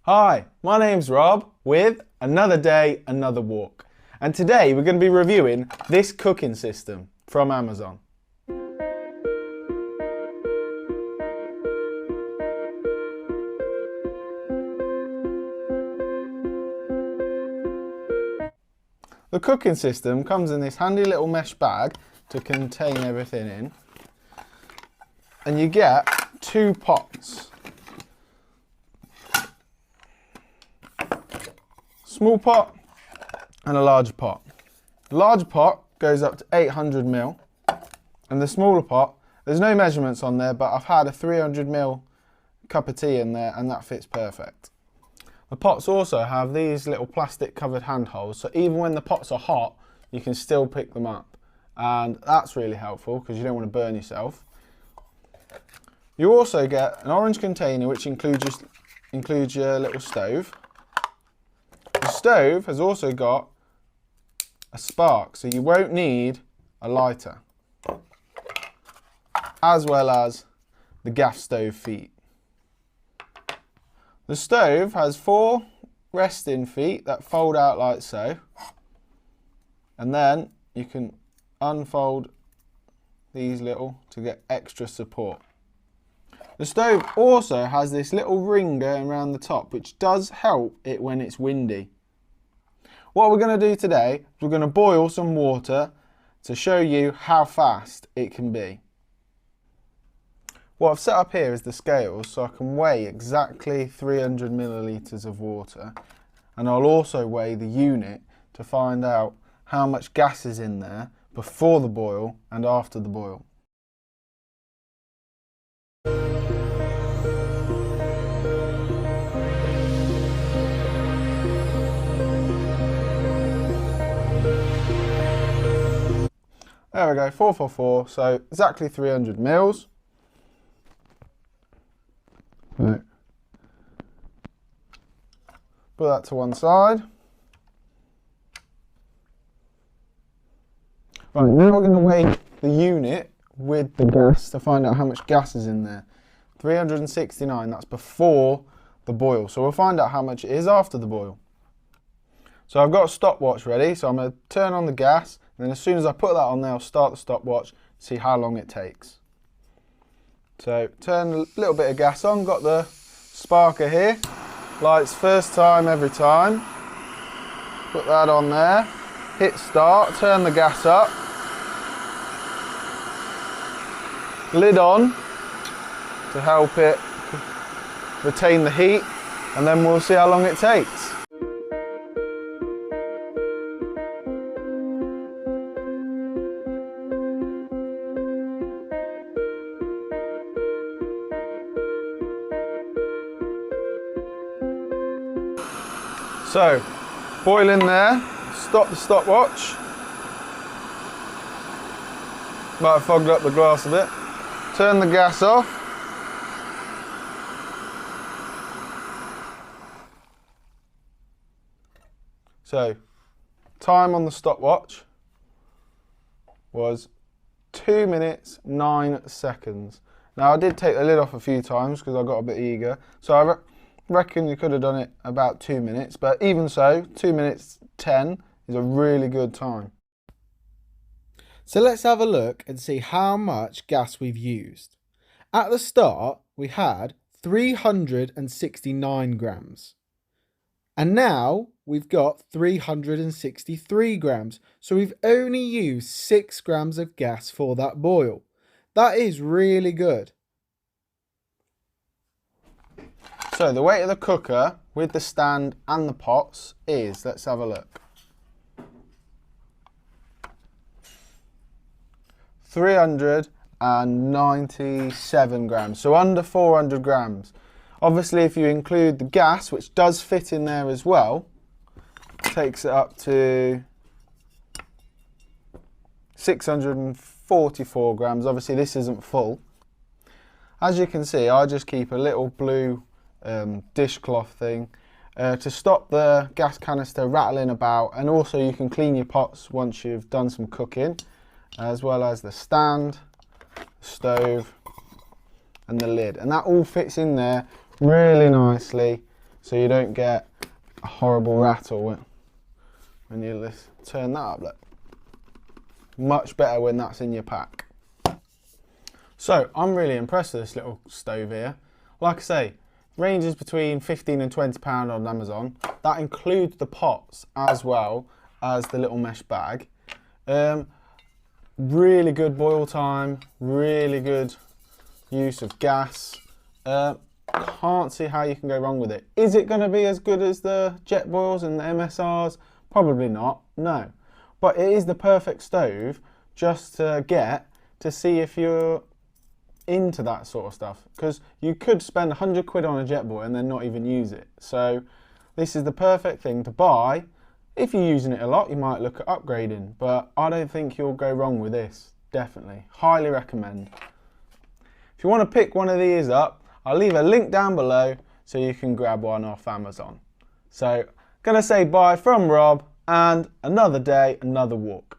Hi, my name's Rob with Another Day, Another Walk. And today we're going to be reviewing this cooking system from Amazon. The cooking system comes in this handy little mesh bag to contain everything in. And you get two pots. Small pot and a large pot. The large pot goes up to 800 ml and the smaller pot, there's no measurements on there, but I've had a 300 ml cup of tea in there and that fits perfect. The pots also have these little plastic covered handholds, so even when the pots are hot you can still pick them up, and that's really helpful because you don't want to burn yourself. You also get an orange container which includes your little stove. The stove has also got a spark, so you won't need a lighter, as well as the gas stove feet. The stove has 4 resting feet that fold out like so, and then you can unfold these little to get extra support. The stove also has this little ring going around the top which does help it when it's windy. What we're going to do today is we're going to boil some water to show you how fast it can be. What I've set up here is the scales so I can weigh exactly 300 millilitres of water, and I'll also weigh the unit to find out how much gas is in there before the boil and after the boil. There we go, 444, so exactly 300 mils. Right. Put that to one side. Right, now we're going to weigh the unit with the gas to find out how much gas is in there. 369, that's before the boil. So we'll find out how much it is after the boil. So I've got a stopwatch ready, so I'm going to turn on the gas, and then as soon as I put that on there, I'll start the stopwatch, see how long it takes. So turn a little bit of gas on, got the sparker here, lights first time every time, put that on there, hit start, turn the gas up, lid on to help it retain the heat, and then we'll see how long it takes. So, boiling there, stop the stopwatch. Might have fogged up the glass a bit. Turn the gas off. So, time on the stopwatch was 2 minutes 9 seconds. Now I did take the lid off a few times because I got a bit eager. So I reckon you could have done it about 2 minutes, but even so, 2 minutes 10 is a really good time. So let's have a look and see how much gas we've used. At the start, we had 369 grams. And now we've got 363 grams. So we've only used 6 grams of gas for that boil. That is really good. So the weight of the cooker with the stand and the pots is, let's have a look, 397 grams, so under 400 grams. Obviously if you include the gas, which does fit in there as well, takes it up to 644 grams. Obviously this isn't full. As you can see, I just keep a little blue dishcloth thing to stop the gas canister rattling about, and also you can clean your pots once you've done some cooking, as well as the stand, the stove and the lid, and that all fits in there really nicely so you don't get a horrible rattle when you turn that up. Look, much better when that's in your pack. So I'm really impressed with this little stove here. Like I say, ranges between £15 and £20 on Amazon. That includes the pots as well as the little mesh bag. Really good boil time, really good use of gas. Can't see how you can go wrong with it. Is it going to be as good as the jet boils and the MSRs? Probably not, no. But it is the perfect stove just to get to see if you're into that sort of stuff, because you could spend 100 quid on a jet boil and then not even use it. So this is the perfect thing to buy. If you're using it a lot, you might look at upgrading, but I don't think you'll go wrong with this. Definitely, highly recommend. If you want to pick one of these up, I'll leave a link down below so you can grab one off Amazon. So gonna say bye from Rob, and another day, another walk.